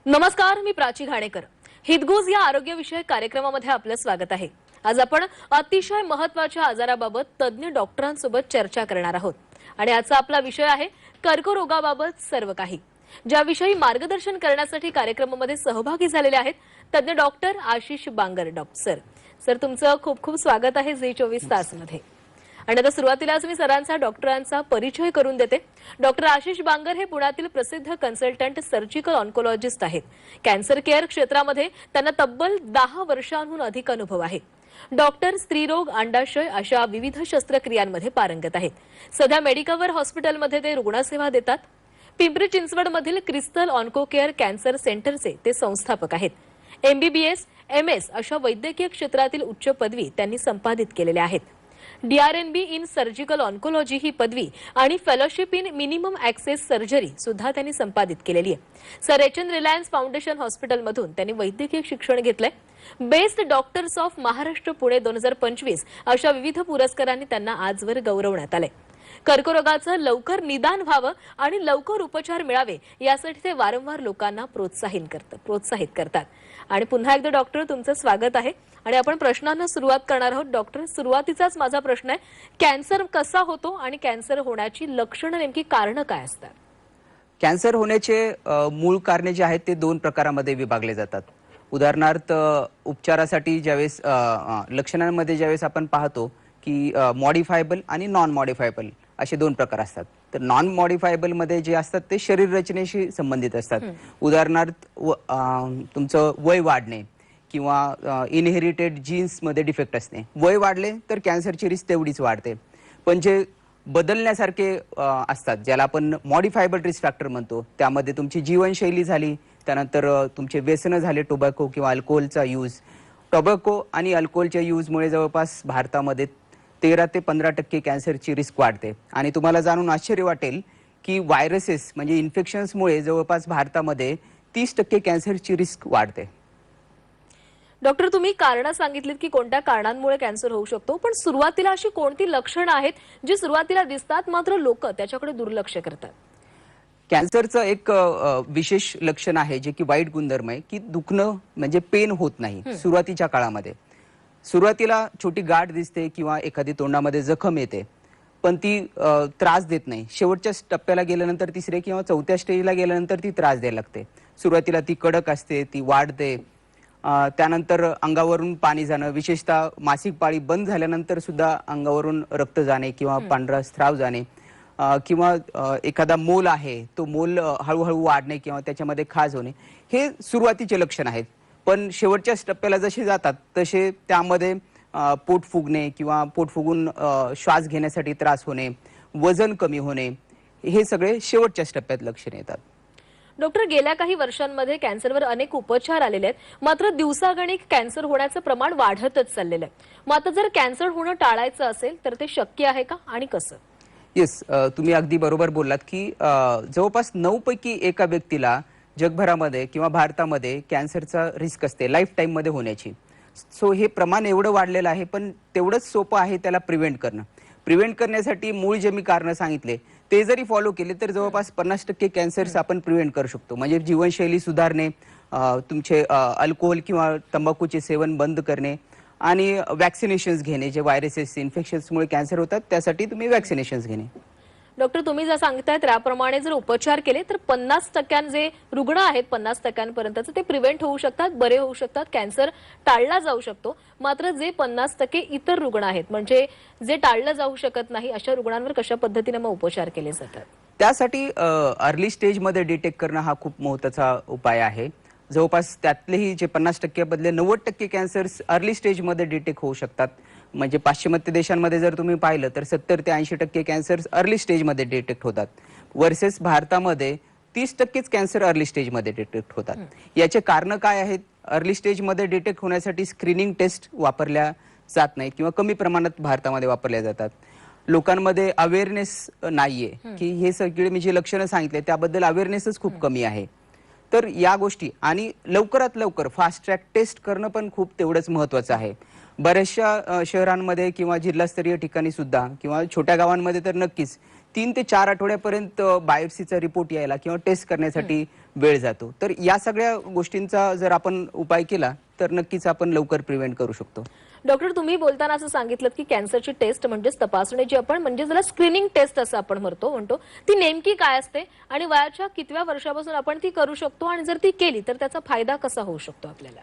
नमस्कार, मी प्राची घाणेकर. हितगुज या आरोग्यविषयक कार्यक्रमामध्ये आपलं स्वागत आहे. आज आपण अतिशय महत्त्वाच्या आजाराबाबत तज्ञ डॉक्टरांसोबत चर्चा करणार आहोत आणि आजचा आपला विषय आहे कर्करोगाबाबत सर्व काही. ज्याविषयी मार्गदर्शन करण्यासाठी कार्यक्रमामध्ये सहभागी झालेले आहेत तज्ञ doctor Ashish Bangar. Doctor sir, तुमचं खूप खूप स्वागत आहे झी 24 तासमध्ये. आणि आता सुरुवातीलाच मी सरांचा डॉक्टरांचा परिचय करून देते. डॉक्टर आशिष बांगर हे पुण्यातील प्रसिद्ध कन्सल्टंट सर्जिकल ऑन्कोलॉजिस्ट आहेत. कॅन्सर केअर क्षेत्रामध्ये त्यांना तब्बल 10 वर्षांहून अधिक अनुभव आहे. डॉक्टर स्त्रीरोग, अंडाशय अशा विविध शस्त्रक्रियांमध्ये पारंगत आहेत. सध्या मेडिकवर हॉस्पिटलमध्ये ते रुग्णसेवा देतात. पिंपरी चिंचवडमधील क्रिस्टल ऑन्कोकेअर कॅन्सर सेंटरचे ते संस्थापक आहेत. MBBS, MS अशा वैद्यकीय क्षेत्रातील उच्च पदवी त्यांनी संपादित केलेल्या आहेत. DRNB इन सर्जिकल ऑन्कोलॉजी ही पदवी आणि fellowship in minimum access surgery सुद्धा त्यांनी संपादित केलेली आहे. सर HN रिलायन्स फाउंडेशन हॉस्पिटलमधून त्यांनी वैद्यकीय शिक्षण घेतलंय. Best doctors of Maharashtra Pune 2025 अशा विविध पुरस्कारांनी त्यांना आजवर गौरवण्यात आले. कर्करोगाचं लवकर निदान व्हावं आणि लवकर उपचार मिळावे यासाठी ते वारंवार लोकांना प्रोत्साहित करतात. आणि पुन्हा एकदा डॉक्टर, तुमचं स्वागत आहे. आणि आपण प्रश्नांना सुरुवात करणार आहोत. डॉक्टर, सुरुवातीचाच माझा प्रश्न आहे, कॅन्सर कसा होतो आणि कॅन्सर होण्याची लक्षणं, नेमकी कारणं काय असतात? कॅन्सर होण्याचे मूळ कारणे जे आहेत ते 2 प्रकारामध्ये विभागले जातात. उदाहरणार्थ उपचारासाठी ज्यावेळेस लक्षणांमध्ये ज्यावेळेस आपण पाहतो की मॉडिफायबल आणि नॉन मॉडिफायबल असे 2 प्रकार असतात. तर नॉन मॉडिफायबल मध्ये जे असतात ते शरीर रचनेशी संबंधित असतात. उदाहरणार्थ तुमचं वय वाढणे किंवा इनहेरिटेड जीन्स मध्ये डिफेक्ट असणे. वय वाढले तर कॅन्सरची रिस्क तेवढीच वाढते. पण जे बदलण्यासारखे असतात, ज्याला आपण मॉडिफायबल रिस्क फॅक्टर म्हणतो, त्यामध्ये तुमची जीवनशैली झाली, त्यानंतर तुमचे व्यसनं झाले, टोबॅको किंवा अल्कोहोलचा यूज. टोबॅको आणि अल्कोहोलच्या यूजमुळे जवळपास भारतामध्ये 13 ते 15% कॅन्सरची रिस्क वाढते. आणि तुम्हाला जाणून आश्चर्य वाटेल की व्हायरसेस म्हणजे इन्फेक्शन्समुळे जवळपास भारतामध्ये 30% कॅन्सरची रिस्क वाढते. डॉक्टर, तुम्ही कारणं सांगितलीत की कोणत्या कारणांमुळे कॅन्सर होऊ शकतो, पण सुरुवातीला अशी कोणती लक्षणं आहेत जी सुरुवातीला दिसतात मात्र लोक त्याच्याकडे दुर्लक्ष करतात? कॅन्सरचं एक विशेष लक्षण आहे जे की वाईट गुणधर्म आहे की दुखणं म्हणजे पेन होत नाही सुरुवातीच्या काळामध्ये. सुरुवातीला छोटी गाठ दिसते किंवा एखादी तोंडामध्ये जखम येते, पण ती त्रास देत नाही. शेवटच्या टप्प्याला गेल्यानंतर 3ऱ्या किंवा 4थ्या स्टेजला गेल्यानंतर ती त्रास द्यायला लागते. सुरुवातीला ती कडक असते, ती वाढते. त्यानंतर अंगावरून पाणी जाणं, विशेषतः मासिक पाळी बंद झाल्यानंतर सुद्धा अंगावरून रक्त जाणे किंवा पांढरा स्त्राव जाणे, किंवा एखादा मोल आहे तो मोल हळूहळू वाढणे किंवा त्याच्यामध्ये खाज होणे, हे सुरुवातीचे लक्षण आहेत. पण शेवटच्या टप्प्याला जसे जातात तसे त्यामध्ये पोट फुगणे किंवा पोट फुगून श्वास घेण्यासाठी त्रास होणे, वजन कमी होणे, हे सगळे शेवटच्या टप्प्यात लक्षणे येतात. डॉक्टर, गेल्या काही वर्षांमध्ये कॅन्सरवर अनेक उपचार आलेले आहेत, मात्र दिवसागणिक कॅन्सर होण्याचं प्रमाण वाढतच चाललेलं आहे. मात्र जर कॅन्सर होणं टाळायचं असेल तर ते शक्य आहे का आणि कसं? येस, तुम्ही अगदी बरोबर बोललात की जवळपास 9 पैकी एका व्यक्तीला जगभरामध्ये किंवा भारतामध्ये कॅन्सरचा रिस्क असते लाईफ टाईम मध्ये होण्याची. सो हे प्रमाण एवढं वाढलेलं आहे, पण तेवढंच सोपं आहे त्याला प्रिव्हेंट करणं. प्रिव्हेंट करण्यासाठी मूळ जे मी कारणं सांगितले ते जरी फॉलो केले तर जवळपास 50% कॅन्सर्स आपण प्रिव्हेंट करू शकतो. म्हणजे जीवनशैली सुधारणे, तुमचे अल्कोहोल किंवा तंबाखूचे सेवन बंद करणे आणि वॅक्सिनेशन्स घेणे. जे व्हायरसेस इन्फेक्शन्समुळे कॅन्सर होतात त्यासाठी तुम्ही वॅक्सिनेशन्स घेणे. डॉक्टर, तुम्ही जर सांगताय त्याप्रमाणे जर उपचार केले तर 50% जे रुग्ण आहेत 50%पर्यंतचे ते प्रिव्हेंट होऊ शकतात, बरे होऊ शकतात, कॅन्सर टाळला जाऊ शकतो. मात्र जे 50% इतर रुग्ण आहेत, म्हणजे जे टाळलं जाऊ शकत नाही, अशा रुग्णांवर कशा पद्धतीने मग उपचार केले जातात? त्यासाठी अर्ली स्टेजमध्ये डिटेक्ट करणं हा खूप महत्त्वाचा उपाय आहे. जवळपास त्यातलेही जे 50% बदले 90% कॅन्सर्स अर्ली स्टेजमध्ये डिटेक्ट होऊ शकतात. म्हणजे पाश्चिमात्य देशांमध्ये जर तुम्ही पाहिलं तर 70 ते 80% कॅन्सर्स अर्ली स्टेजमध्ये डिटेक्ट होतात, वर्सेस भारतामध्ये 30%च कॅन्सर अर्ली स्टेजमध्ये डिटेक्ट होतात. याचे कारण काय आहेत? अर्ली स्टेजमध्ये डिटेक्ट होण्यासाठी स्क्रीनिंग टेस्ट वापरल्या जात नाहीत किंवा कमी प्रमाणात भारतामध्ये वापरल्या जातात. लोकांमध्ये अवेअरनेस नाहीये की हे सगळे मी जे लक्षणं सांगितले त्याबद्दल अवेअरनेसच खूप कमी आहे. तर या गोष्टी आणि लवकरात लवकर फास्ट ट्रॅक टेस्ट करणं पण खूप तेवढंच महत्त्वाचं आहे. बऱ्याचशा शहरांमध्ये किंवा जिल्हास्तरीय ठिकाणी सुद्धा किंवा छोट्या गावांमध्ये तर नक्कीच 3 ते 4 आठवड्यापर्यंत बायोप्सीचा रिपोर्ट यायला किंवा टेस्ट करण्यासाठी वेळ जातो. तर या सगळ्या गोष्टींचा जर आपण उपाय केला तर नक्कीच आपण लवकर प्रिव्हेंट करू शकतो. डॉक्टर, तुम्ही बोलताना असं सांगितलं की कॅन्सरची टेस्ट म्हणजेच तपासणी जी आपण म्हणजे ज्याला स्क्रीनिंग टेस्ट असं आपण म्हणतो ती नेमकी काय असते आणि वयाच्या कितव्या वर्षापासून आपण ती करू शकतो आणि जर ती केली तर त्याचा फायदा कसा होऊ शकतो आपल्याला?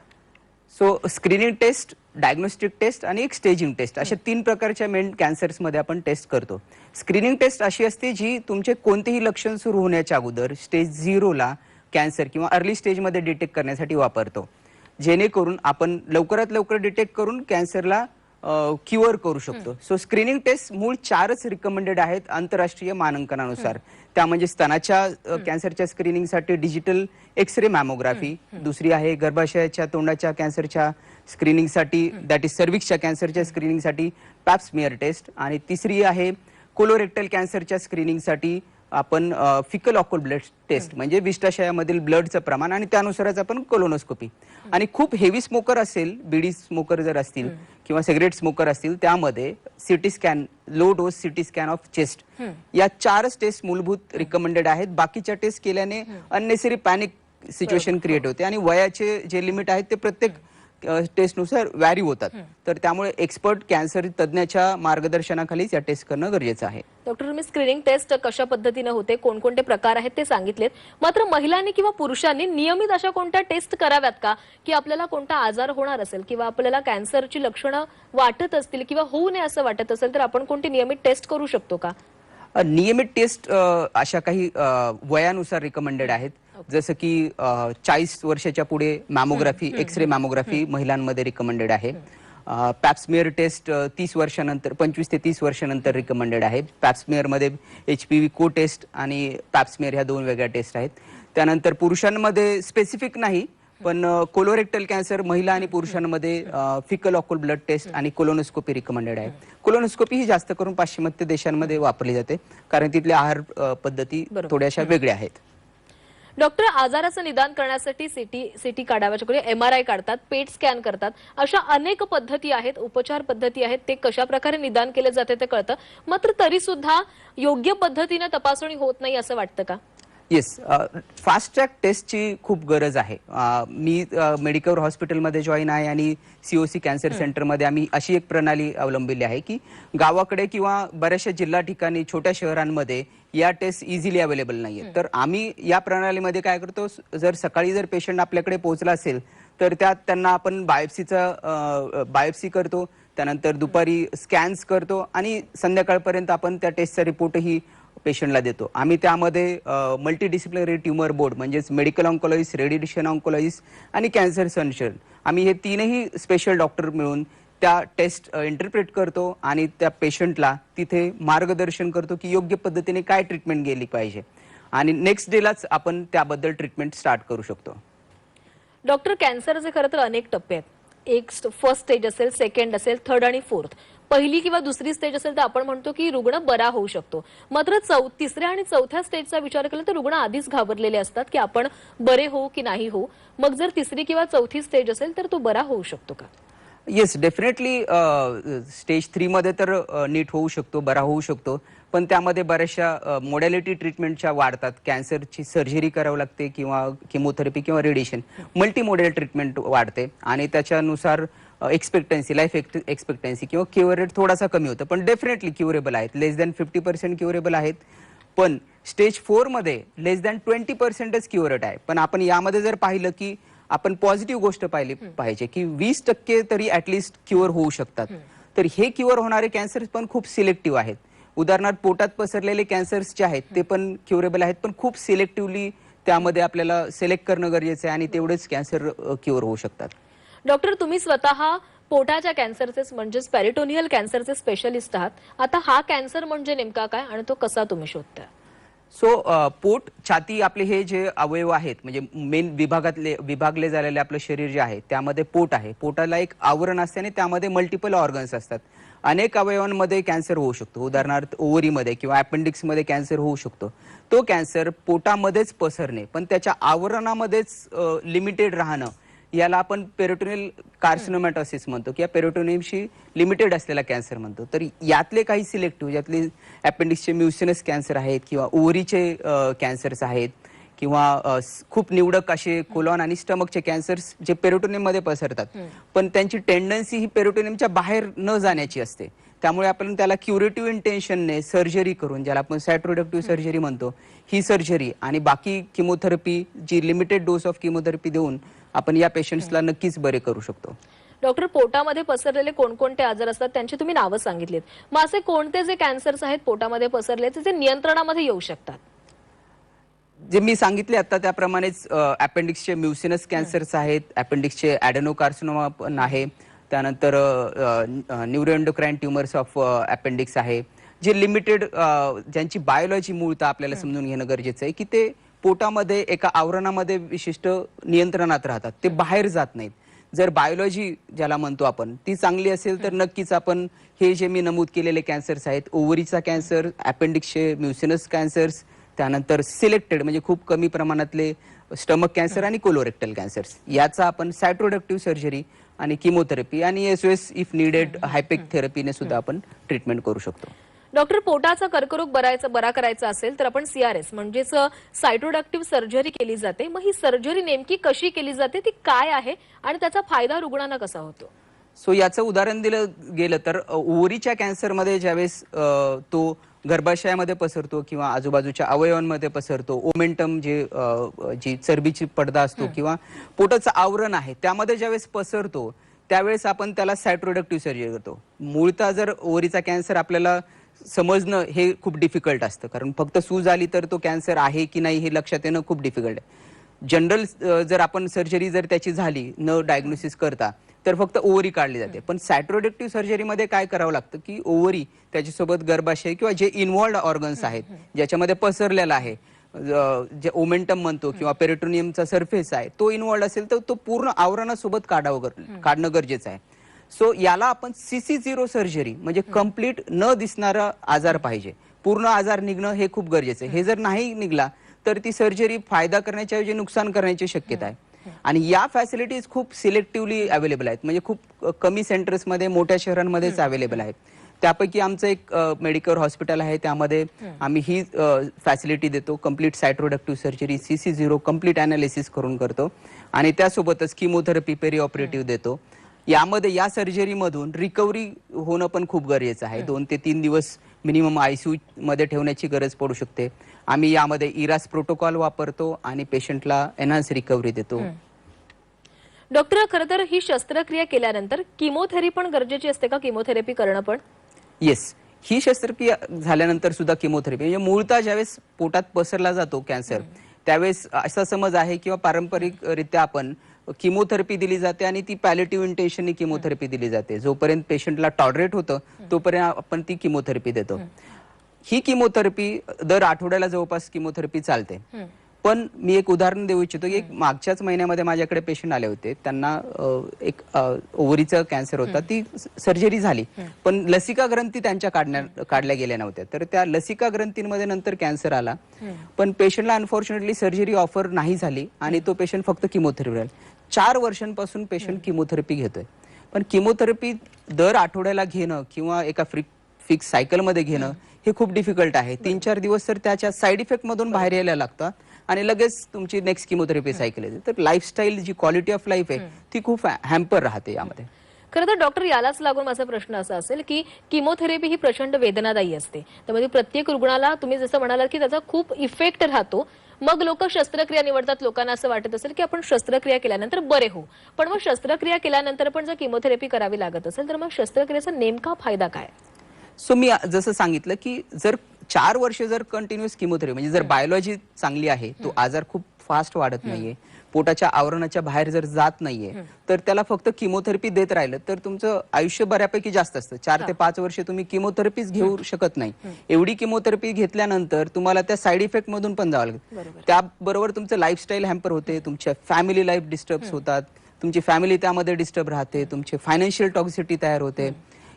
So screening test, diagnostic test आणि एक स्टेजिंग टेस्ट अशा 3 प्रकारच्या मेन कॅन्सर्समध्ये आपण टेस्ट करतो. स्क्रीनिंग टेस्ट अशी असते जी तुमचे कोणतेही लक्षण सुरू होण्याच्या अगोदर स्टेज 0 ला कॅन्सर किंवा अर्ली स्टेजमध्ये डिटेक्ट करण्यासाठी वापरतो, जेणेकरून आपण लवकरात लवकर डिटेक्ट करून कॅन्सरला क्युअर करू शकतो. सो स्क्रीनिंग टेस्ट मूळ 4च रिकमेंडेड आहेत आंतरराष्ट्रीय मानांकनानुसार. त्या म्हणजे स्तनाच्या कॅन्सरच्या स्क्रीनिंगसाठी डिजिटल एक्स-रे मॅमोग्राफी, दुसरी आहे गर्भाशयाच्या तोंडाच्या कॅन्सरच्या स्क्रीनिंगसाठी that is सर्व्हिक्सच्या कॅन्सरच्या स्क्रीनिंगसाठी Pap smear taste, आणि तिसरी आहे कोलोरेक्टल कॅन्सरच्या स्क्रीनिंगसाठी आपण फिकल ऑक्युल ब्लड टेस्ट म्हणजे विष्टाशयामधील ब्लडचं प्रमाण आणि त्यानुसारच आपण कोलोनोस्कोपी. आणि खूप हेवी स्मोकर असेल, बीडी स्मोकर जर असतील किंवा सिगरेट स्मोकर असतील त्यामध्ये CT scan, low dose CT scan of chest, या 4च टेस्ट मूलभूत रिकमेंडेड आहेत. बाकीच्या टेस्ट केल्याने अननेसेसरी पॅनिक सिच्युएशन क्रिएट होते आणि वयाचे जे लिमिट आहेत ते प्रत्येक टेस्टनुसार व्हॅरी होतात. तर त्यामुळे एक्सपर्ट कॅन्सर तज्ञाच्या मार्गदर्शनाखालीच या टेस्ट करणं गरजेचं आहे. डॉक्टर, तुम्ही स्क्रीनिंग टेस्ट कशा पद्धतीने होते, कोणकोणते प्रकार आहेत ते सांगितलेत. मात्र महिलांनी किंवा पुरुषांनी नियमित अशा कोणत्या टेस्ट कराव्यात का की आपल्याला कोणता आजार होणार असेल किंवा आपल्याला कॅन्सरची लक्षणं वाटत असतील किंवा होऊ नये असं वाटत असेल तर आपण कोणती नियमित टेस्ट करू शकतो का? नियमित टेस्ट अशा काही वयानुसार रिकमेंडेड आहेत, जसं की 40 वर्षाच्या पुढे मॅमोग्राफी, एक्स-रे मॅमोग्राफी महिलांमध्ये रिकमेंडेड आहे. पॅप्समिअर टेस्ट 30 वर्षानंतर, 25 ते 30 वर्षानंतर रिकमेंडेड आहे. पॅप्समिअरमध्ये HPV को टेस्ट आणि पॅप्समिअर ह्या 2 वेगळ्या टेस्ट आहेत. त्यानंतर पुरुषांमध्ये स्पेसिफिक नाही, पण कोलोरेक्टल कॅन्सर महिला आणि पुरुषांमध्ये फिकल ऑक्युल ब्लड टेस्ट आणि कोलोनोस्कोपी रिकमेंडेड आहे. कोलोनोस्कोपी ही जास्त करून पाश्चिमात्य देशांमध्ये वापरली जाते कारण तिथल्या आहार पद्धती थोड्याशा वेगळ्या आहेत. डॉक्टर, आजाराचं निदान करण्यासाठी सीटी काढाव्याच्या MRI काढतात, पेट स्कॅन करतात, अशा अनेक पद्धती आहेत, उपचार पद्धती आहेत. ते कशा प्रकारे निदान केले जाते ते कळतं, मात्र तरी सुद्धा योग्य पद्धतीने तपासणी होत नाही असं वाटतं का? येस, फास्ट ट्रॅक टेस्टची खूप गरज आहे. मी मेडिकल हॉस्पिटलमध्ये जॉईन आहे आणि COC कॅन्सर सेंटरमध्ये आम्ही अशी एक प्रणाली अवलंबिली आहे की गावाकडे किंवा बऱ्याचशा जिल्हा ठिकाणी, छोट्या शहरांमध्ये या टेस्ट इझिली अवेलेबल नाहीये. तर आम्ही या प्रणालीमध्ये काय करतो, जर सकाळी जर पेशंट आपल्याकडे पोहोचला असेल तर त्यात त्यांना आपण बायोप्सी करतो, त्यानंतर दुपारी स्कॅन्स करतो आणि संध्याकाळपर्यंत आपण त्या टेस्टचा रिपोर्टही पेशंटला देतो. आम्ही त्यामध्ये मल्टीडिसिप्लिनरी ट्युमर बोर्ड म्हणजेच मेडिकल ऑन्कोलॉजिस्ट, रेडिएशन ऑन्कोलॉजिस्ट आणि कॅन्सर सर्जन, आम्ही हे 3ही स्पेशल डॉक्टर मिळून त्या टेस्ट इंटरप्रेट करतो आणि त्या पेशंटला तिथे मार्गदर्शन करतो की योग्य पद्धतीने काय ट्रीटमेंट गेली पाहिजे आणि नेक्स्ट डेलाच आपण त्याबद्दल ट्रीटमेंट स्टार्ट करू शकतो. डॉक्टर, कॅन्सरचे खरं तर अनेक टप्पे आहेत. एक फर्स्ट स्टेज असेल, सेकंड असेल, थर्ड आणि फोर्थ. पहिली किंवा दुसरी स्टेज असेल तर आपण म्हणतो की रुग्ण बरा होऊ शकतो. मात्र तिसऱ्या आणि चौथ्या स्टेजचा विचार केला तर रुग्ण आधीच घाबरलेले असतात की आपण बरे होऊ की नाही होऊ. मग जर तिसरी किंवा चौथी स्टेज असेल तर तो बरा होऊ शकतो का? येस, डेफिनेटली स्टेज 3 मध्ये तर नीट होऊ शकतो, बरा होऊ शकतो, पण त्यामध्ये बऱ्याचशा मोडॅलिटी ट्रीटमेंटच्या वाढतात. कॅन्सरची सर्जरी करावी लागते किंवा केमोथेरपी किंवा रेडिएशन, मल्टीमोडल ट्रीटमेंट वाढते आणि त्याच्यानुसार एक्सपेक्टन्सी, लाईफ एक्सपेक्टन्सी किंवा क्युअर रेट थोडासा कमी होतं, पण डेफिनेटली क्युरेबल आहेत. लेस दॅन 50% क्युरेबल आहेत. पण स्टेज 4 मध्ये लेस दॅन 20%च क्युअर रेट आहे. पण आपण यामध्ये जर पाहिलं की आपण पॉझिटिव्ह गोष्ट पाहिली पाहिजे की 20% तरी ऍटलिस्ट क्युअर होऊ शकतात. तर हे क्युअर होणारे कॅन्सर पण खूप सिलेक्टिव्ह आहेत. उदाहरणार्थ पोटात पसरलेले कॅन्सर्स जे आहेत ते पण क्युरेबल आहेत, पण खूप सिलेक्टिव्हली त्यामध्ये आपल्याला सिलेक्ट करणं गरजेचं आहे आणि तेवढेच कॅन्सर क्युअर होऊ शकतात. डॉक्टर, तुम्ही स्वतः पोटाच्या कॅन्सरचे म्हणजेच पेरिटोनियल कॅन्सरचे स्पेशलिस्ट आहात. आता हा कॅन्सर म्हणजे नेमका काय आणि तो कसा तुम्ही शोधता? सो पोट, छाती, आपले हे जे अवयव आहेत म्हणजे मेन विभागले झालेले आपलं शरीर जे आहे त्यामध्ये पोट आहे. पोटाला एक आवरण असते आणि त्यामध्ये मल्टिपल ऑर्गन्स असतात. अनेक अवयवांमध्ये कॅन्सर होऊ शकतो. उदाहरणार्थ ओव्हरीमध्ये किंवा अपेंडिक्समध्ये कॅन्सर होऊ शकतो. तो कॅन्सर पोटामध्येच पसरणे पण त्याच्या आवरणामध्येच लिमिटेड राहणं याला आपण पेरिटोनियल कार्सिनोमॅटोसिस म्हणतो किंवा पेरिटोनियमशी लिमिटेड असलेला कॅन्सर म्हणतो. तर यातले काही सिलेक्टिव्ह, यातले अपेंडिक्सचे म्युसिनस कॅन्सर आहेत किंवा ओव्हरीचे कॅन्सर्स आहेत किंवा खूप निवडक असे कोलॉन आणि स्टमकचे कॅन्सर्स जे पेरिटोनियम मध्ये पसरतात, पण त्यांची टेंडन्सी ही पेरिटोनियमच्या बाहेर न जाण्याची असते. त्यामुळे आपण त्याला क्युरेटिव्ह इंटेन्शनने सर्जरी करून, ज्याला आपण सायटोरेडक्टिव्ह सर्जरी म्हणतो, ही सर्जरी आणि बाकी किमोथेरपी, जी लिमिटेड डोस ऑफ किमोथेरपी देऊन आपण या पेशंट्सला नक्कीच बरे करू शकतो. डॉक्टर, पोटामध्ये पसरलेले कोणकोणते आजार असतात त्यांची तुम्ही नावं सांगितलीत. मग असे कोणते जे कॅन्सर्स आहेत पोटामध्ये पसरले ते नियंत्रणामध्ये येऊ शकतात? जे मी सांगितले आता त्याप्रमाणेच अपेंडिक्सचे म्युसिनस कॅन्सर्स आहेत, अपेंडिक्सचे ॲडेनोकार्सिनोमा पण आहे, त्यानंतर न्यूरोएंडोक्राइन ट्युमर्स ऑफ अपेंडिक्स आहे, जे लिमिटेड ज्यांची बायोलॉजी मूळतः आपल्याला समजून घेणं गरजेचं आहे की ते पोटामध्ये एका आवरणामध्ये विशिष्ट नियंत्रणात राहतात, ते बाहेर जात नाहीत. जर बायोलॉजी ज्याला म्हणतो आपण ती चांगली असेल तर नक्कीच आपण हे जे मी नमूद केलेले कॅन्सर्स आहेत, ओव्हरीचा कॅन्सर, अपेंडिक्सचे म्युसिनस कॅन्सर्स, त्यानंतर सिलेक्टेड म्हणजे खूप कमी प्रमाणातले स्टमक कॅन्सर आणि कोलोरेक्टल कॅन्सर्स, याचा आपण सायटोरेडक्टिव्ह सर्जरी आणि किमोथेरपी आणि एसओएस इफ नीडेड हायपेक थेरपीने सुद्धा आपण ट्रीटमेंट करू शकतो. डॉक्टर, पोटाचा कर्करोग बरा करायचा असेल तर आपण सीआरएस म्हणजेच सायटोडक्टिव्ह सर्जरी केली जाते. मग ही सर्जरी नेमकी कशी केली जाते, ती काय आहे आणि त्याचा फायदा रुग्णांना कसा होतो? सो याचं उदाहरण दिलं गेलं तर ओव्हरीच्या कॅन्सरमध्ये ज्यावेळेस तो गर्भाशयामध्ये पसरतो किंवा आजूबाजूच्या अवयवांमध्ये पसरतो, ओमेंटम जी चरबीची पडदा असतो किंवा पोटाचं आवरण आहे त्यामध्ये ज्यावेळेस पसरतो त्यावेळेस आपण त्याला सायटोरेडक्टिव्ह सर्जरी करतो. मूळतः जर ओव्हरीचा कॅन्सर आपल्याला समजणं हे खूप डिफिकल्ट असतं, कारण फक्त सूज आली तर तो कॅन्सर आहे की नाही हे लक्षात येणं खूप डिफिकल्ट आहे. जनरल जर आपण सर्जरी जर त्याची झाली न डायग्नोसिस करता तर फक्त ओव्हरी काढली जाते. पण सायटोरेडक्टिव्ह सर्जरीमध्ये काय करावं लागतं की ओव्हरी, त्याच्यासोबत गर्भाशय किंवा जे इन्व्हॉल्ड ऑर्गन्स आहेत ज्याच्यामध्ये पसरलेला आहे, जे ओमेंटम म्हणतो किंवा पेरिटोनियमचा सरफेस आहे तो इन्व्हॉल्ड असेल तर तो पूर्ण आवरणासोबत काढणं गरजेचं आहे. सो याला आपण CC0 सर्जरी म्हणजे कम्प्लीट न दिसणारा आजार पाहिजे, पूर्ण आजार निघणं हे खूप गरजेचं आहे. हे जर नाही निघला तर ती सर्जरी फायदा करण्याच्या ऐवजी नुकसान करण्याची शक्यता आहे. आणि या फॅसिलिटीज खूप सिलेक्टिव्हली अवेलेबल आहेत, म्हणजे खूप कमी सेंटर्समध्ये, मोठ्या शहरांमध्येच अवेलेबल आहेत. त्यापैकी आमचं एक मेडिकल हॉस्पिटल आहे, त्यामध्ये आम्ही ही फॅसिलिटी देतो. Complete cytoreductive surgery CC0 complete analysis करून करतो आणि त्यासोबतच किमोथेरपी पेरी ऑपरेटिव्ह देतो. यामध्ये या सर्जरीमधून रिकव्हरी होणं पण खूप गरजेचं आहे. 2 ते 3 दिवस मिनिमम ICU मध्ये ठेवण्याची गरज पडू शकते. आम्ही यामध्ये इरास प्रोटोकॉल वापरतो आणि पेशंटला एनहान्स रिकव्हरी देतो. डॉक्टर, खरं तर ही शस्त्रक्रिया केल्यानंतर किमोथेरपी पण गरजेची असते का? किमोथेरपी करणं पण? येस, ही शस्त्रक्रिया झाल्यानंतर सुद्धा किमोथेरपी, म्हणजे मूळतः ज्यावेळेस पोटात पसरला जातो कॅन्सर त्यावेळेस असा समज आहे किंवा पारंपरिकरित्या आपण किमोथेरपी दिली जाते आणि ती पॅलेटिव्ह इंटेन्शननी किमोथेरपी दिली जाते. जोपर्यंत पेशंटला टॉलरेट होतं तोपर्यंत आपण ती किमोथेरपी देतो. ही किमोथेरपी दर आठवड्याला जवळपास किमोथेरपी चालते. पण मी एक उदाहरण देऊ इच्छितो की एक मागच्याच महिन्यामध्ये माझ्याकडे पेशंट आले होते, त्यांना एक ओव्हरीचा कॅन्सर होता, ती सर्जरी झाली पण लसिका ग्रंथी त्यांच्या काढल्या गेल्या नव्हत्या. तर त्या लसिका ग्रंथींमध्ये नंतर कॅन्सर आला, पण पेशंटला अनफॉर्च्युनेटली सर्जरी ऑफर नाही झाली आणि तो पेशंट फक्त किमोथेरपी राहिला. 4 वर्षांपासून पेशंट किमोथेरपी घेतोय. पण किमोथेरपी दर आठवड्याला घेणं किंवा एका फिक्स सायकलमध्ये घेणं हे खूप डिफिकल्ट आहे. 3-4 दिवस तर त्याच्या साईड इफेक्ट मधून बाहेर यायला लागतात आणि लगेच तुमची नेक्स्ट किमोथेरपी सायकल येते. तर लाईफस्टाईल जी क्वालिटी ऑफ लाईफ आहे ती खूप हॅम्पर राहते यामध्ये. खरं तर डॉक्टर, यालाच लागून माझा प्रश्न असा असेल की किमोथेरपी ही प्रचंड वेदनादायी असते, त्यामध्ये प्रत्येक रुग्णाला तुम्ही जसं म्हणालात की त्याचा खूप इफेक्ट राहतो. मग लोक शस्त्रक्रिया निवडतात. लोकांना असं वाटत असेल की आपण शस्त्रक्रिया केल्यानंतर बरे होऊ, पण मग शस्त्रक्रिया केल्यानंतर पण जर किमोथेरपी करावी लागत असेल तर मग शस्त्रक्रियेचा नेमका फायदा काय? सो मी जसं सांगितलं की जर 4 वर्ष जर कंटिन्युअस किमोथेरपी, म्हणजे जर बायोलॉजी चांगली आहे, तो आजार खूप फास्ट वाढत नाहीये, पोटाच्या आवरणाच्या बाहेर जर जात नाहीये, तर त्याला फक्त किमोथेरपी देत राहिलं तर तुमचं आयुष्य बऱ्यापैकी जास्त असतं. 4 ते 5 वर्ष तुम्ही किमोथेरपीच घेऊ शकत नाही. एवढी किमोथेरपी घेतल्यानंतर तुम्हाला त्या साईड इफेक्ट मधून पण जावं लागेल. त्याबरोबर तुमचं लाईफस्टाईल हॅम्पर होते, तुमच्या फॅमिली लाईफ डिस्टर्ब होतात, तुमची फॅमिली त्यामध्ये डिस्टर्ब राहते, तुमची फायनान्शियल टॉक्सिसिटी तयार होते.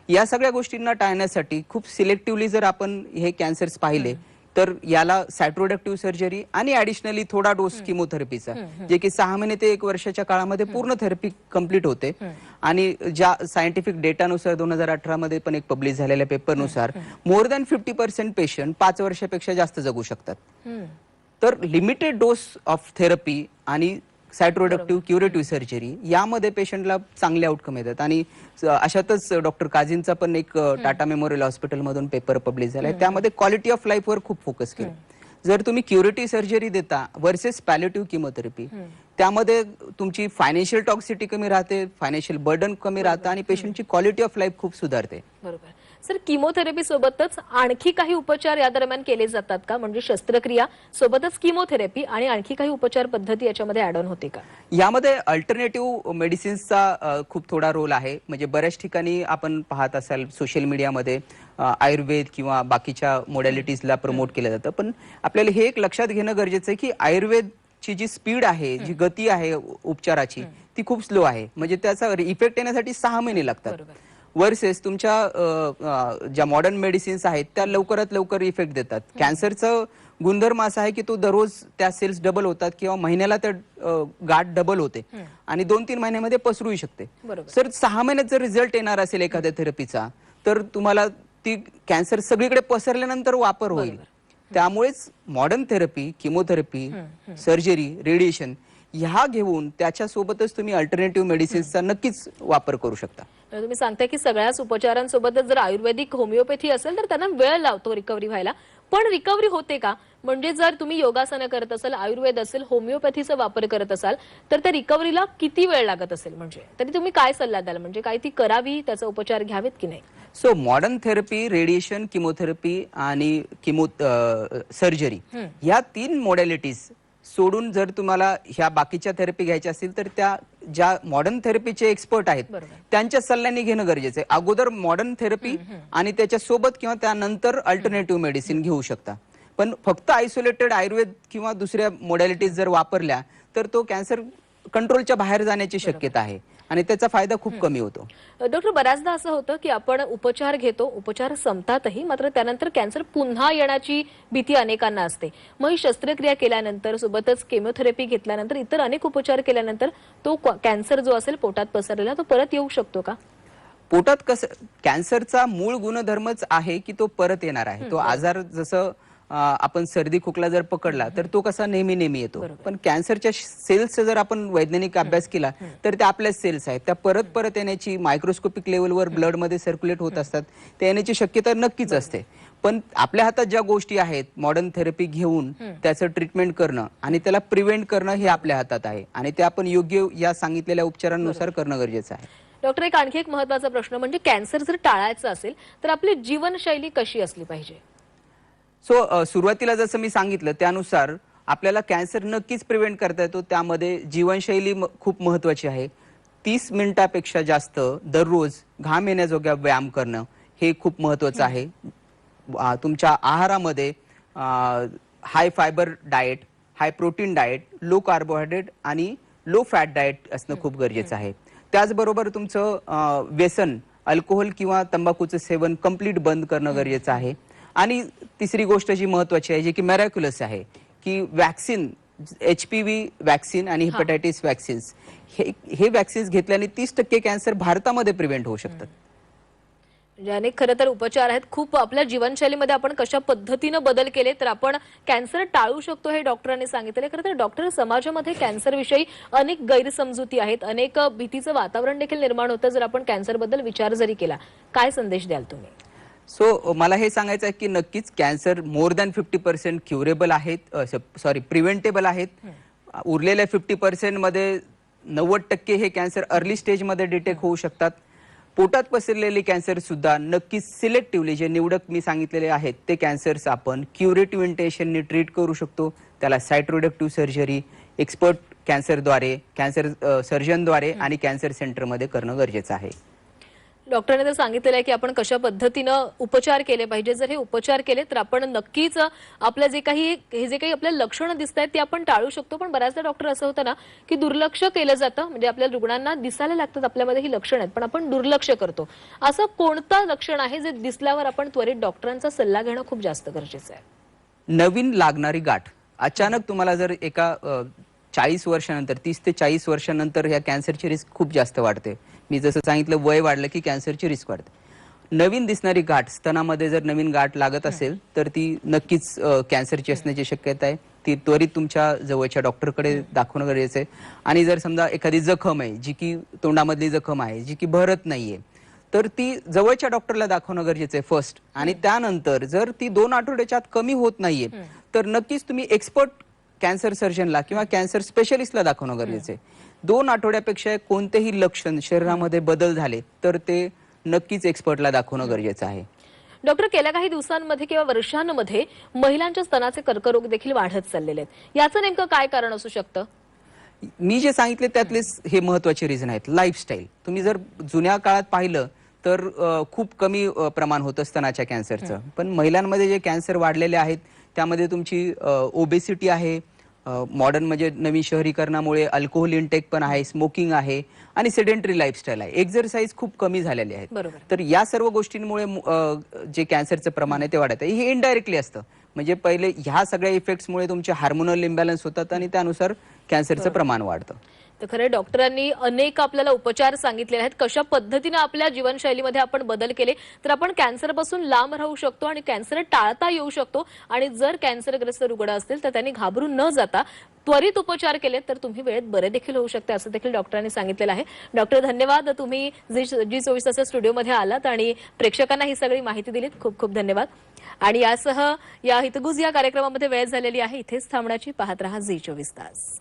या सगळ्या गोष्टींना टाळण्यासाठी खूप सिलेक्टिव्हली जर आपण हे कॅन्सर्स पाहिले तर याला सायटोरेडक्टिव्ह सर्जरी आणि ऍडिशनली थोडा डोस किमोथेरपीचा, जे की 6 महिने ते 1 वर्षाच्या काळामध्ये पूर्ण थेरपी कंप्लीट होते. आणि ज्या सायंटिफिक डेटानुसार 2018 मध्ये पण एक पब्लिश झालेल्या पेपरनुसार मोर दॅन 50% पेशंट 5 वर्षापेक्षा जास्त जगू शकतात. तर लिमिटेड डोस ऑफ थेरपी आणि सायटोरेडक्टिव्ह क्युरेटिव्ह सर्जरी यामध्ये पेशंटला चांगले आउटकम येतात. आणि अशातच डॉक्टर काझींचा पण एक टाटा मेमोरियल हॉस्पिटलमधून पेपर पब्लिश झालाय. त्यामध्ये क्वालिटी ऑफ लाईफवर खूप फोकस केला. जर तुम्ही क्युरेटिव्ह सर्जरी देता वर्सेस पॅलेटिव्ह किमोथेरपी, त्यामध्ये तुमची फायनान्शियल टॉक्सिटी कमी राहते, फायनान्शियल बर्डन कमी राहतं आणि पेशंटची क्वालिटी ऑफ लाईफ खूप सुधारते. बरोबर. सर, किमोथेरपी सोबतच आणखी काही उपचार या दरम्यान केले जातात का? म्हणजे शस्त्रक्रिया सोबतच किमोथेरपी आणि आणखी काही उपचार पद्धती याच्यामध्ये ऍड ऑन होते का? यामध्ये अल्टरनेटिव्ह मेडिसिन्सचा खूप थोडा रोल आहे. म्हणजे बऱ्याच ठिकाणी आपण पाहत असाल सोशल मीडियामध्ये आयुर्वेद किंवा बाकीच्या मोडॅलिटीजला प्रमोट केलं जातं. पण आपल्याला हे एक लक्षात घेणं गरजेचं आहे की आयुर्वेदची जी स्पीड आहे, जी गती आहे उपचाराची, ती खूप स्लो आहे. म्हणजे त्याचा इफेक्ट येण्यासाठी 6 महिने लागतात. वर्सेस तुमच्या ज्या मॉडर्न मेडिसिन्स आहेत त्या लवकरात लवकर इफेक्ट देतात. कॅन्सरचं गुणधर्म असा आहे की तो दररोज त्या सेल्स डबल होतात किंवा महिन्याला त्या गाठ डबल होते आणि 2-3 महिन्यामध्ये पसरूही शकते. सर 6 महिन्यात जर रिझल्ट येणार असेल एखाद्या थेरपीचा, तर तुम्हाला ती कॅन्सर सगळीकडे पसरल्यानंतर वापर होईल. त्यामुळेच modern therapy, chemotherapy, surgery, radiation ह्या घेऊन त्याच्यासोबतच तुम्ही अल्टरनेटिव्ह मेडिसिन्सचा नक्कीच वापर करू शकता. तुम्ही सांगताय की सगळ्याच उपचारांसोबतच जर आयुर्वेदिक होमिओपॅथी असेल तर त्यांना वेळ लावतो रिकव्हरी व्हायला, पण रिकव्हरी होते का? म्हणजे जर तुम्ही योगासनं करत असाल, आयुर्वेद असेल, होमिओपॅथीचा वापर करत असाल, तर त्या रिकव्हरीला किती वेळ लागत असेल? म्हणजे तरी तुम्ही काय सल्ला द्याल? म्हणजे काय ती करावी, त्याचा उपचार घ्यावेत की नाही? So modern therapy, radiation, chemotherapy आणि सर्जरी या 3 मॉडॅलिटीज सोडून जर तुम्हाला ह्या बाकीच्या थेरपी घ्यायच्या असतील तर त्या ज्या मॉडर्न थेरपीचे एक्सपर्ट आहेत त्यांच्या सल्ल्याने घेणं गरजेचं आहे. अगोदर मॉडर्न थेरपी आणि त्याच्या सोबत किंवा त्यानंतर अल्टरनेटिव्ह मेडिसिन घेऊ शकता. पण फक्त आयसोलेटेड आयुर्वेद किंवा दुसऱ्या मॉडॅलिटीज जर वापरल्या तर तो कॅन्सर कंट्रोलच्या बाहेर जाण्याची शक्यता आहे आणि त्याचा फायदा खूप कमी होतो. डॉक्टर, बऱ्याचदा असं होतं की आपण उपचार घेतो, उपचार संपतातही, मात्र त्यानंतर कॅन्सर पुन्हा येण्याची भीती अनेकांना असते. मग ही शस्त्रक्रिया केल्यानंतर, सोबतच केमोथेरपी घेतल्यानंतर, इतर अनेक उपचार केल्यानंतर तो कॅन्सर जो असेल पोटात पसरलेला तो परत येऊ शकतो का? पोटात कसं, कॅन्सरचा मूळ गुणधर्मच आहे की तो परत येणार आहे. तो आजार जसं आपण सर्दी खोकला जर पकडला तर तो कसा नेहमी येतो. पण कॅन्सरच्या सेल्सचा जर आपण वैज्ञानिक अभ्यास केला तर त्या आपल्या सेल्स आहेत, त्या परत येण्याची मायक्रोस्कोपिक लेवलवर ब्लड मध्ये सर्क्युलेट होत असतात, त्या येण्याची शक्यता नक्कीच असते. पण आपल्या हातात ज्या गोष्टी आहेत, मॉडर्न थेरपी घेऊन त्याचं ट्रीटमेंट करणं आणि त्याला प्रिव्हेंट करणं हे आपल्या हातात आहे आणि ते आपण योग्य या सांगितलेल्या उपचारांनुसार करणं गरजेचं आहे. डॉक्टर, एक आणखी एक महत्त्वाचा प्रश्न म्हणजे कॅन्सर जर टाळायचा असेल तर आपली जीवनशैली कशी असली पाहिजे? सो सुरुवातीला जसं मी सांगितलं त्यानुसार आपल्याला कॅन्सर नक्कीच प्रिव्हेंट करता येतो. त्यामध्ये जीवनशैली खूप महत्वाची आहे. 30 मिनिटापेक्षा जास्त दररोज घाम येण्याजोग्या व्यायाम करणं हे खूप महत्वाचं आहे. तुमच्या आहारामध्ये high fibre diet, high protein diet, low carbohydrate आणि लो फॅट डाएट असणं खूप गरजेचं आहे. त्याचबरोबर तुमचं व्यसन, अल्कोहोल किंवा तंबाखूचं सेवन कंप्लीट बंद करणं गरजेचं आहे. आणि तिसरी गोष्ट जी महत्वाची आहे, जी की मॅराक्युलस आहे, की वॅक्सिन, HPV वॅक्सिन आणि हेपॅटायटिस वॅक्सिन्स, हे वॅक्सिन्स घेतल्याने 30% कॅन्सर भारतामध्ये प्रिव्हेंट होऊ शकतात. म्हणजे अनेक खरं तर उपचार आहेत. खूप आपल्या जीवनशैलीमध्ये आपण कशा पद्धतीनं बदल केले तर आपण कॅन्सर टाळू शकतो हे डॉक्टरांनी सांगितले. खरं तर डॉक्टर, समाजामध्ये कॅन्सरविषयी अनेक गैरसमजुती आहेत, अनेक भीतीचं वातावरण देखील निर्माण होतं जर आपण कॅन्सरबद्दल विचार जरी केला. काय संदेश द्याल तुम्ही? सो मला हे सांगायचं आहे की नक्कीच कॅन्सर मोर दॅन 50% क्युरेबल आहेत, प्रिव्हेंटेबल आहेत. उरलेल्या 50% मध्ये 90% हे कॅन्सर अर्ली स्टेजमध्ये डिटेक्ट होऊ शकतात. पोटात पसरलेले कॅन्सर सुद्धा नक्कीच सिलेक्टिव्हली, जे निवडक मी सांगितलेले आहेत ते कॅन्सर्स आपण क्युरेटिव्ह इंटेन्शनने ट्रीट करू शकतो. त्याला सायटोरेडक्टिव्ह सर्जरी एक्सपर्ट कॅन्सर सर्जनद्वारे आणि कॅन्सर सेंटरमध्ये करणं गरजेचं आहे. डॉक्टरने तर सांगितलेलं आहे की आपण कशा पद्धतीनं उपचार केले पाहिजे. जर हे उपचार केले तर आपण नक्कीच आपलं जे काही आपल्याला लक्षणं दिसत आहेत ते आपण टाळू शकतो. पण बऱ्याचदा डॉक्टर असं होतं ना की दुर्लक्ष केलं जातं. म्हणजे आपल्या रुग्णांना दिसायला लागतात आपल्यामध्ये ही लक्षणं आहेत, पण आपण दुर्लक्ष करतो. असं कोणतं लक्षण आहे जे दिसल्यावर आपण त्वरित डॉक्टरांचा सल्ला घेणं खूप जास्त गरजेचं आहे? नवीन लागणारी गाठ अचानक तुम्हाला जर एका 40 वर्षानंतर, 30 ते 40 वर्षानंतर या कॅन्सरची रिस्क खूप जास्त वाढते. मी जसं सांगितलं, वय वाढलं की कॅन्सरची रिस्क वाढते. नवीन दिसणारी गाठ, स्तनामध्ये जर नवीन गाठ लागत असेल तर ती नक्कीच कॅन्सरची असण्याची शक्यता आहे. ती त्वरित तुमच्या जवळच्या डॉक्टरकडे दाखवणं गरजेचं आहे. आणि जर समजा एखादी जखम आहे जी की तोंडामधली जखम आहे जी की भरत नाहीये, तर ती जवळच्या डॉक्टरला दाखवणं गरजेचं आहे फर्स्ट. आणि त्यानंतर जर ती 2 आठवड्याच्या आत कमी होत नाहीये, तर नक्कीच तुम्ही एक्सपर्ट कॅन्सर सर्जनला किंवा कॅन्सर स्पेशलिस्टला दाखवणं गरजेचं आहे. 2 आठवड्यापेक्षा कोणतेही लक्षण शरीरामध्ये बदल झाले तर ते नक्कीच एक्सपर्टला दाखवणं गरजेचं आहे. डॉक्टर, गेल्या काही दिवसांमध्ये किंवा वर्षांमध्ये महिलांच्या स्तनाचे कर्करोग देखील वाढत चाललेले आहेत. याचं नेमकं काय कारण असू शकतं? मी जे सांगितले त्यातलेच हे महत्वाचे रिझन आहेत. लाईफस्टाईल. तुम्ही जर जुन्या काळात पाहिलं तर खूप कमी प्रमाण होतं स्तनाच्या कॅन्सरचं. पण महिलांमध्ये जे कॅन्सर वाढलेले आहेत त्यामध्ये तुमची ओबेसिटी आहे, मॉडर्न म्हणजे नवीन शहरीकरणामुळे अल्कोहोल इंटेक पण आहे, स्मोकिंग आहे आणि सेडेंटरी लाईफस्टाईल आहे. एक्झरसाइज खूप कमी झालेले आहेत. बरोबर. तर या सर्व गोष्टींमुळे जे कॅन्सरचं प्रमाण आहे ते वाढत आहे. हे इनडायरेक्टली असतं. म्हणजे पहिले ह्या सगळ्या इफेक्ट्समुळे तुमचे हार्मोनल इम्बॅलन्स होतात आणि त्यानुसार कॅन्सरचं प्रमाण वाढतं. तर खरं डॉक्टरांनी अनेक आपल्याला उपचार सांगितलेले आहेत. कशा पद्धतीने आपल्या जीवनशैलीमध्ये आपण बदल केले तर आपण कॅन्सरपासून लांब राहू शकतो आणि कॅन्सर टाळता येऊ शकतो. आणि जर कॅन्सरग्रस्त रुग्ण असतील तर त्यांनी घाबरून न जाता त्वरित उपचार केले तर तुम्ही वेळेत बरे देखील होऊ शकते, असं देखील डॉक्टरांनी सांगितलेलं आहे. डॉक्टर, धन्यवाद. तुम्ही जी24 तास स्टुडिओमध्ये आलात आणि प्रेक्षकांना ही सगळी माहिती दिलीत. खूप खूप धन्यवाद. आणि यासह या हितगुज या कार्यक्रमामध्ये वेळ झालेली आहे. इथेच थांबण्याची. पाहत रहा झी 24 तास.